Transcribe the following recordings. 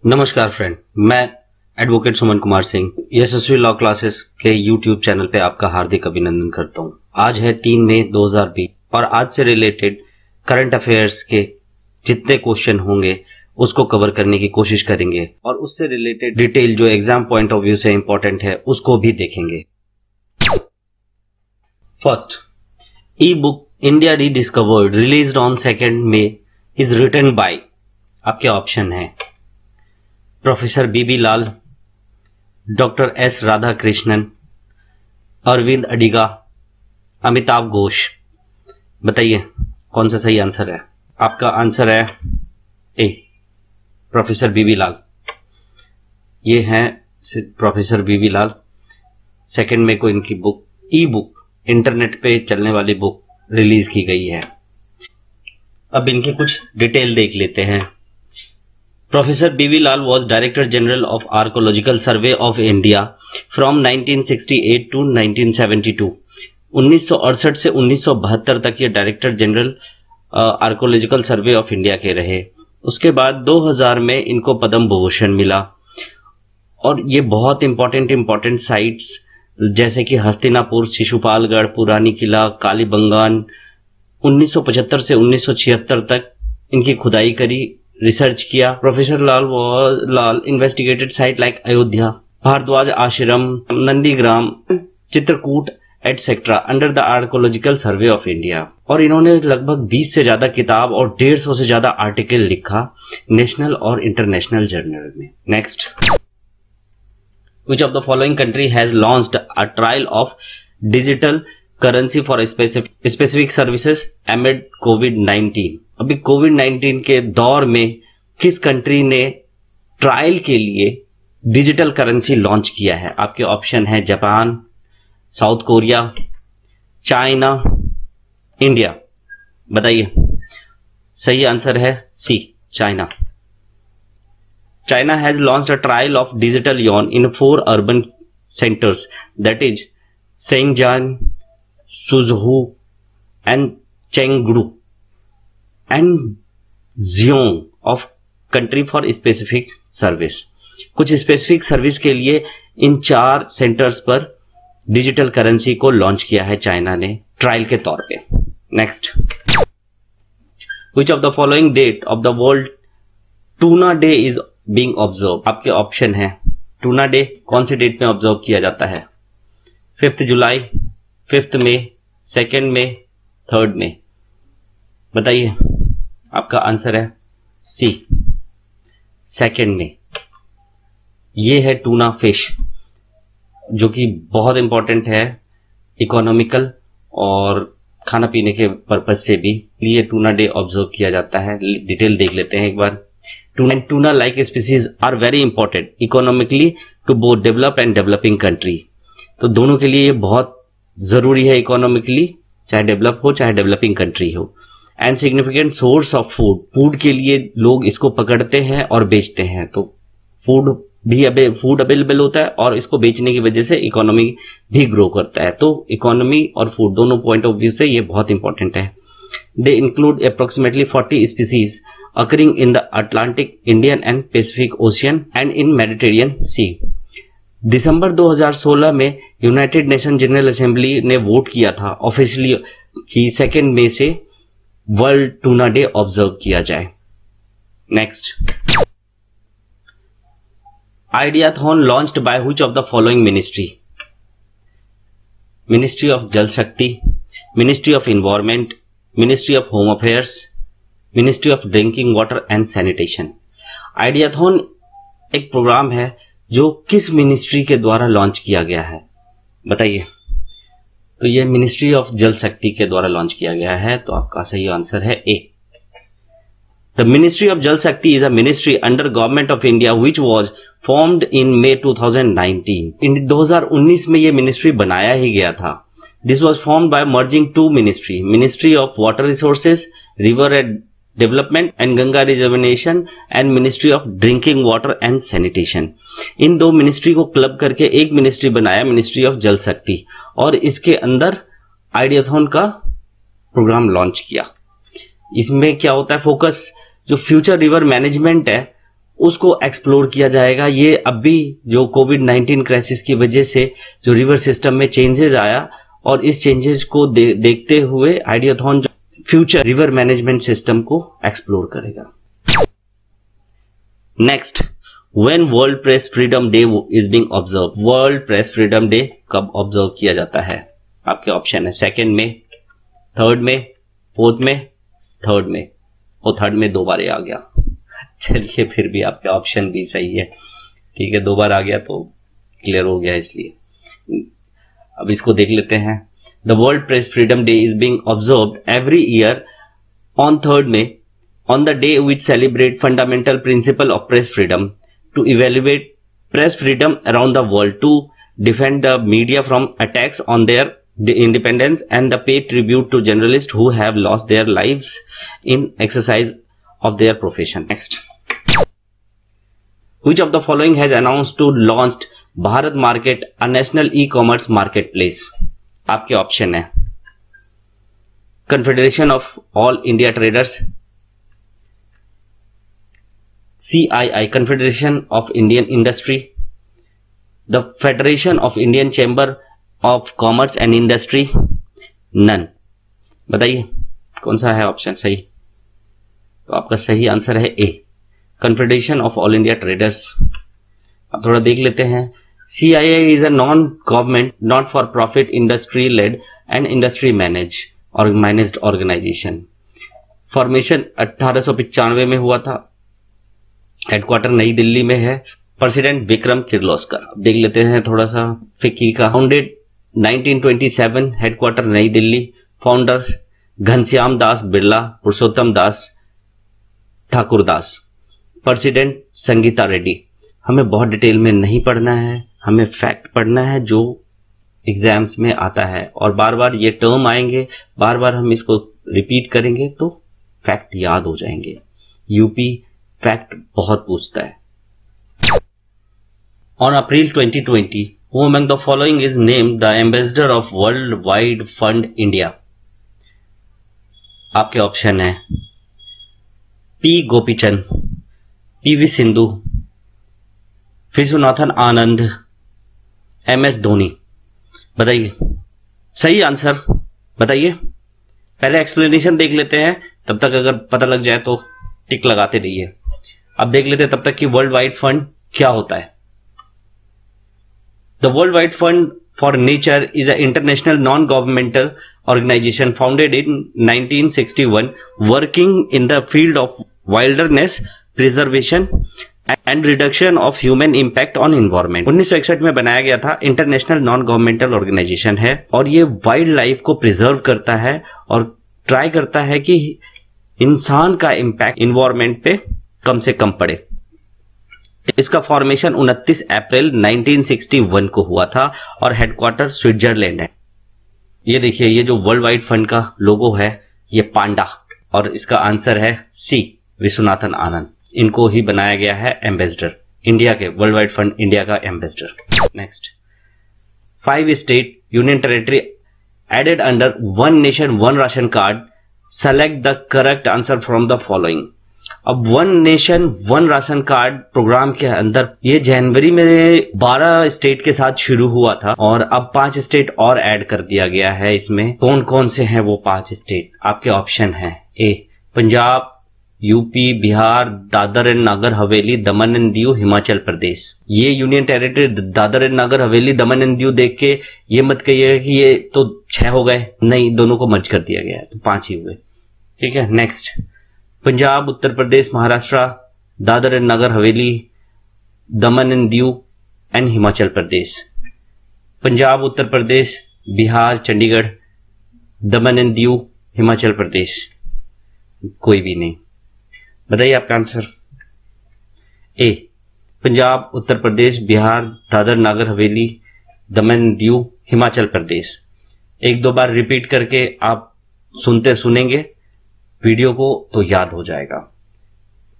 नमस्कार फ्रेंड, मैं एडवोकेट सुमन कुमार सिंह यशस्वी law classes के यूट्यूब चैनल पे आपका हार्दिक अभिनंदन करता हूँ। आज है 3 मई 2020 और आज से रिलेटेड करंट अफेयर्स के जितने क्वेश्चन होंगे उसको कवर करने की कोशिश करेंगे और उससे रिलेटेड डिटेल जो एग्जाम पॉइंट ऑफ व्यू से इंपॉर्टेंट है उसको भी देखेंगे। First, E book India rediscovered released on 2 मई इज रिटन बाय, आपके ऑप्शन है professor B B Lal, doctor S Radhakrishnan, Aravind Adiga, Amitabh Ghosh. बताइए कौन सा सही आंसर है। आपका आंसर है ए, प्रोफेसर बीबी लाल। ये हैं प्रोफेसर बीबी लाल। 2 मई को इनकी बुक ई बुक इंटरनेट पे चलने वाली बुक रिलीज की गई है। अब इनकी कुछ डिटेल देख लेते हैं। Professor B.V. Lal was Director General of Archaeological Survey of India from 1968 to 1972। 1968 से 1972 तक ये director general archaeological survey of India के रहे। उसके बाद 2000 में इनको पद्म भूषण मिला और ये बहुत इंपॉर्टेंट साइट्स जैसे कि हस्तिनापुर, शिशुपालगढ़, पुरानी किला, कालीबंगान 1975 से 1976 तक इनकी खुदाई करी, रिसर्च किया। Professor Lal investigated site like Ayodhya, Bharadwaj Ashram, Nandigram, Chitrakoot etcetera under the archaeological survey of India. और इन्होंने लगभग 20 से ज्यादा किताब और 150 से ज्यादा आर्टिकल लिखा नेशनल और इंटरनेशनल जर्नल में। Next, which of the following country has launched a trial of digital currency for specific services amid COVID. अभी कोविड-19 के दौर में किस कंट्री ने ट्रायल के लिए डिजिटल करेंसी लॉन्च किया है। आपके ऑप्शन है Japan, South Korea, China, India. बताइए सही आंसर है C, China. China has launched a trial of digital yuan in 4 urban centres, that is Shenzhen, Suzhou and Chengdu and Xiongan of country for specific service. कुछ specific service के लिए इन 4 centres पर digital currency को launch किया है China ने trial के तौर पे। Next, which of the following date of the world tuna day is being observe. आपके ऑप्शन है टूना डे कौन सी डेट में ऑब्जर्व किया जाता है। 5 जुलाई, 5 मई, 2 मई, 3 मई। बताइए आपका आंसर है सी, 2 मई। ये है टूना फिश जो कि बहुत इंपॉर्टेंट है इकोनॉमिकल और खाना पीने के पर्पज से भी, लिए टूना डे ऑब्जर्व किया जाता है। डिटेल देख लेते हैं एक बार। Tuna like species are very important economically to both develop and developing country. तो दोनों के लिए ये बहुत जरूरी है इकोनॉमिकली, चाहे डेवलप हो चाहे डेवलपिंग कंट्री हो। And significant source of food के लिए लोग इसको पकड़ते हैं और बेचते हैं, तो फूड अवेलेबल होता है और इसको बेचने की वजह से इकोनॉमी भी ग्रो करता है। तो इकोनॉमी और फूड दोनों पॉइंट ऑफ व्यू से ये बहुत इंपॉर्टेंट है। They include approximately 40 species occurring in the Atlantic, Indian and Pacific ocean and in Mediterranean sea. दिसंबर 2016 में यूनाइटेड नेशन जनरल असेंबली ने वोट किया था ऑफिशियली कि 2 मई से वर्ल्ड टूना डे ऑब्जर्व किया जाए। Next, ideathon launched by which of the following ministry. Ministry of Jal शक्ति, ministry of environment, ministry of home affairs, ministry of drinking water and sanitation. Ideathon एक programme है जो किस ministry के द्वारा launch किया गया है। बताइए। तो ये मिनिस्ट्री ऑफ जल शक्ति के द्वारा लॉन्च किया गया है, तो आपका सही आंसर है ए। The ministry of Jal Shakti is a ministry under government of India which was formed in May 2019। इन 2019 में ये मिनिस्ट्री बनाया ही गया था। This was formed by merging 2 ministry of water resources, river development and Ganga reservation and ministry of drinking water and sanitation. इन 2 ministry को club करके एक मिनिस्ट्री बनाया, मिनिस्ट्री ऑफ जल शक्ति, और इसके अंदर आइडियाथॉन का प्रोग्राम लॉन्च किया। इसमें क्या होता है, फोकस जो फ्यूचर रिवर मैनेजमेंट है उसको एक्सप्लोर किया जाएगा। ये अभी जो कोविड-19 क्राइसिस की वजह से जो रिवर सिस्टम में चेंजेस आया और इस चेंजेस को देखते हुए ideathon future river management system को एक्सप्लोर करेगा। Next, when world press freedom day is being observe. World press freedom day कब ऑब्जर्व किया जाता है? आपके ऑप्शन है 2 में, 3 में, 4 में, 3 में, और 3 में 2 बार आ गया। चलिए फिर भी आपके ऑप्शन भी सही है, ठीक है, 2 बार आ गया तो क्लियर हो गया। इसलिए अब इसको देख लेते हैं। The world press freedom day is being observed every year on 3 May, on the day which celebrate fundamental principle of press freedom, to evaluate press freedom around the world, to defend the media from attacks on their independence, and the pay tribute to journalists who have lost their lives in exercise of their profession. Next, which of the following has announced to launched Bharat Market, a national e-commerce marketplace? आपके option है confederation of all India traders, CII, Confederation of Indian Industry, the Federation of Indian Chamber of Commerce and Industry, none। बताइए कौन सा है option सही? तो आपका सही आंसर है A, confederation of all India traders. अब थोड़ा देख लेते हैं। CII is a non-government, not for profit, industry led and industry managed organization। Formation 1895 में हुआ था, हेडक्वार्टर नई दिल्ली में है, प्रेसिडेंट विक्रम किर्लोस्कर। अब देख लेते हैं थोड़ा सा फिक्की का। फाउंडेड 1927, हेडक्वार्टर नई दिल्ली, फाउंडर्स घनश्याम दास बिरला, पुरुषोत्तम दास, ठाकुर दास, प्रेसिडेंट संगीता रेड्डी। हमें बहुत डिटेल में नहीं पढ़ना है, हमें फैक्ट पढ़ना है जो एग्जाम्स में आता है, और बार बार ये टर्म आएंगे, बार बार हम इसको रिपीट करेंगे तो फैक्ट याद हो जाएंगे। यूपी फैक्ट बहुत पूछता है। On April 2020, who among the following is named the ambassador of world wide fund India? आपके ऑप्शन है P Gopichand, PV Sindhu, Viswanathan Anand, MS Dhoni. बताइए सही आंसर बताइए। पहले एक्सप्लेनेशन देख लेते हैं, तब तक अगर पता लग जाए तो टिक लगाते रहिए। अब देख लेते हैं तब तक कि वर्ल्ड वाइड फंड क्या होता है। The world wide fund for nature is a international non governmental organisation founded in 1961, working in the field of wilderness preservation and reduction of human impact on environment. 1961 में बनाया गया था, international non governmental organisation है, और ये wild life को preserve करता है और ट्राई करता है कि इंसान का इंपैक्ट एनवायरनमेंट पे कम से कम पड़े। इसका फॉर्मेशन 29 अप्रैल 1961 को हुआ था और हेडक्वार्टर स्विट्जरलैंड है। ये देखिए, ये जो वर्ल्ड वाइड फंड का लोगो है ये पांडा, और इसका आंसर है सी, विश्वनाथन आनंद। इनको ही बनाया गया है एम्बेसडर इंडिया के, वर्ल्ड वाइड फंड इंडिया का ambassador. Next, 5 state union territory added under one nation one ration card, select the correct answer from the following. अब one nation one ration card program के अंदर ये जनवरी में 12 state के साथ शुरू हुआ था, और अब 5 स्टेट और ऐड कर दिया गया है। इसमें कौन कौन से हैं वो 5 स्टेट? आपके ऑप्शन है ए Punjab, UP, Bihar, Dadar and Nagar Haveli, Daman and Diu, Himachal Pradesh. ये union territory Dadar and Nagar Haveli, Daman and Diu देख के ये मत कहिए कि ये तो 6 हो गए, नहीं, दोनों को मर्ज कर दिया गया है तो 5 ही हुए। ठीक है, next, Punjab, Uttar Pradesh, Maharashtra, Dadar and Nagar Haveli, Daman and Diu and Himachal Pradesh. Punjab, Uttar Pradesh, Bihar, Chandigarh, Daman and Diu, Himachal Pradesh, कोई भी नहीं। बताइए आपका आंसर। ए पंजाब, उत्तर प्रदेश, बिहार, दादर नागर हवेली, दमन दीव, हिमाचल प्रदेश। 1-2 बार रिपीट करके आप सुनेंगे वीडियो को तो याद हो जाएगा।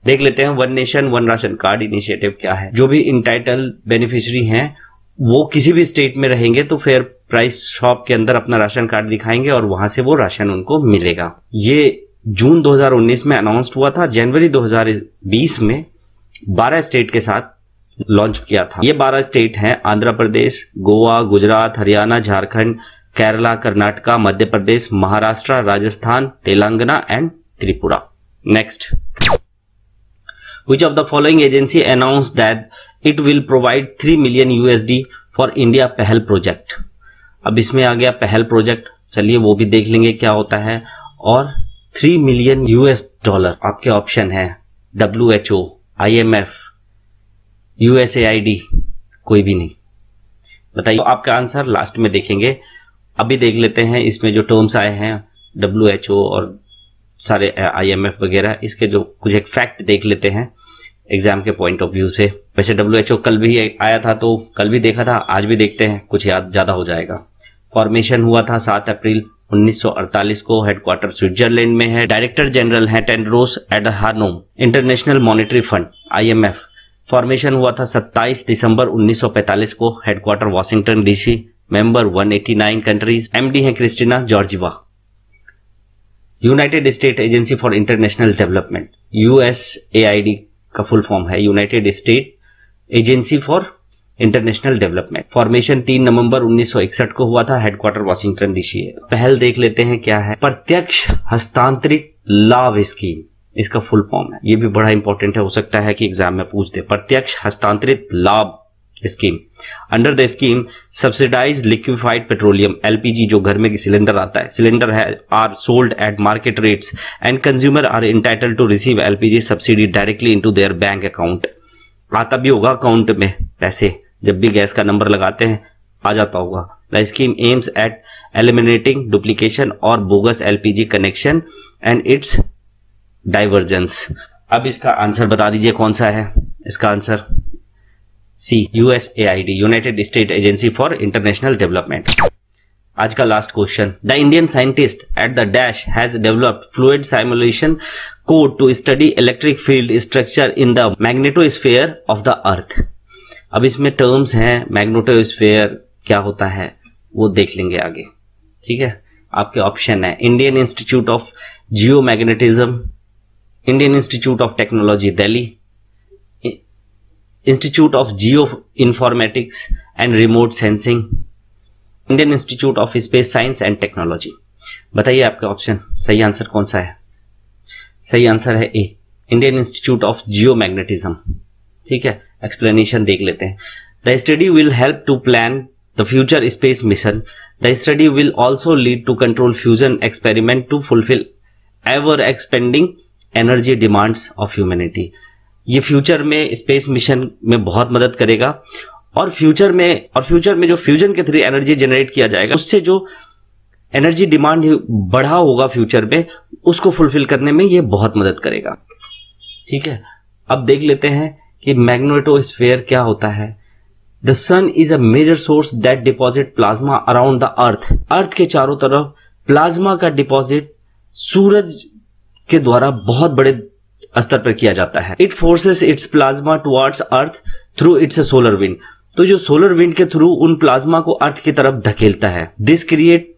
देख लेते हैं one nation one ration card initiative क्या है। जो भी इंटाइटल बेनिफिशियरी हैं वो किसी भी स्टेट में रहेंगे तो फेयर प्राइस शॉप के अंदर अपना राशन कार्ड दिखाएंगे और वहां से वो राशन उनको मिलेगा। ये जून 2019 में अनाउंस हुआ था। जनवरी 2020 में 12 स्टेट के साथ लॉन्च किया था। ये 12 स्टेट हैं Andhra Pradesh, Goa, Gujarat, Haryana, Jharkhand, Kerala, Karnataka, Madhya Pradesh, Maharashtra, Rajasthan, Telangana and Tripura. Next, which of the following agency announced that it will provide 3 million USD for India पहल प्रोजेक्ट। अब इसमें आ गया पहल प्रोजेक्ट, चलिए वो भी देख लेंगे क्या होता है। और 3 मिलियन $, आपके ऑप्शन है WHO, IMF, USAID, कोई भी नहीं। बताइए, तो आपका आंसर लास्ट में देखेंगे। अभी देख लेते हैं इसमें जो टर्म्स आए हैं WHO और सारे IMF वगैरह, इसके जो कुछ एक फैक्ट देख लेते हैं एग्जाम के पॉइंट ऑफ व्यू से। वैसे WHO कल भी आया था, तो कल भी देखा था, आज भी देखते हैं, कुछ याद ज्यादा हो जाएगा। फॉर्मेशन हुआ था 7 अप्रैल 1948 को, हेडक्वार्टर स्विट्जरलैंड में है। डायरेक्टर जनरल है Tedros Adhanom. International monetary fund IMF formation हुआ था 27 दिसंबर 1945 को, headquarter Washington DC। Member 189 countries. MD है Kristina Georgieva. United State agency for international development, USAID का फुल फॉर्म है United State agency for international development. Formation 3 नवंबर 1961 को हुआ था, हेडक्वार्टर वॉशिंगटन DC है। पहल देख लेते हैं क्या है। प्रत्यक्ष हस्तांतरित लाभ स्कीम, इसका फुल फॉर्म है। ये भी बड़ा इंपॉर्टेंट है, हो सकता है कि एग्जाम में पूछ दे। प्रत्यक्ष हस्तांतरित लाभ scheme. Under the scheme subsidise liquefied petroleum LPG, जो घर में सिलेंडर आता है, सिलेंडर है are sold at market rates and consumer are entitled to receive LPG subsidy directly into their bank account. आता भी होगा अकाउंट में पैसे, जब भी गैस का नंबर लगाते हैं आ जाता होगा। The scheme aims at eliminating duplication और bogus LPG connection and its divergence. अब इसका आंसर बता दीजिए कौन सा है। इसका answer C, USAID, United State agency for international development. आज का last question. The Indian scientist at the dash has developed fluid simulation code to study electric field structure in the magnetosphere of the earth. अब इसमें terms हैं, magnetosphere क्या होता है वो देख लेंगे आगे, ठीक है। आपके ऑप्शन है Indian institute of geomagnetism, Indian institute of technology Delhi, institute of geo informatics and remote sensing, Indian institute of space science and technology. बताइए आपका ऑप्शन सही आंसर कौन सा है। सही आंसर है A, Indian institute of geomagnetism, ठीक है। एक्सप्लेनेशन देख लेते हैं। The study will help to plan the future space mission. The study will also lead to control fusion experiment to fulfil ever expanding energy demands of humanity. ये future में space mission में बहुत मदद करेगा और फ्यूचर में जो fusion के थ्रू एनर्जी जनरेट किया जाएगा, उससे जो एनर्जी डिमांड बढ़ा होगा फ्यूचर में, उसको फुलफिल करने में ये बहुत मदद करेगा, ठीक है। अब देख लेते हैं कि मैग्नेटोस्फीयर क्या होता है। The sun is a major source that deposit plasma around the earth. Earth के चारों तरफ प्लाज्मा का डिपॉजिट सूरज के द्वारा बहुत बड़े स्तर पर किया जाता है। It forces it's plasma towards earth through it's solar wind. तो जो सोलर विंड के थ्रू उन प्लाज्मा को अर्थ की तरफ धकेलता है। This create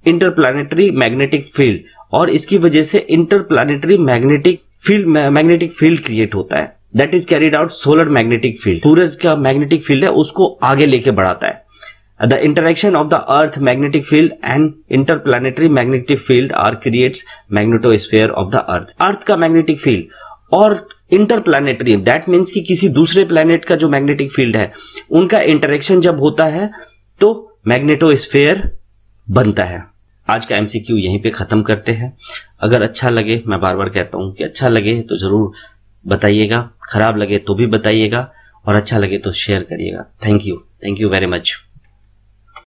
interplanetary magnetic field, और इसकी वजह से इंटरप्लैनेटरी मैग्नेटिक फील्ड क्रिएट होता है। That is carried out solar magnetic field. सूरज का मैग्नेटिक फील्ड है, उसको आगे लेके बढ़ाता है। The interaction of the Earth magnetic field and interplanetary magnetic field are creates magnetosphere of the Earth. Earth का magnetic field और interplanetary, that means कि किसी दूसरे planet का जो magnetic field है, उनका interaction जब होता है तो magnetosphere बनता है। आज का MCQ यहीं पे खत्म करते हैं। अगर अच्छा लगे, मैं बार बार कहता हूं कि अच्छा लगे तो जरूर बताइएगा, खराब लगे तो भी बताइएगा, और अच्छा लगे तो शेयर करिएगा। Thank you very much.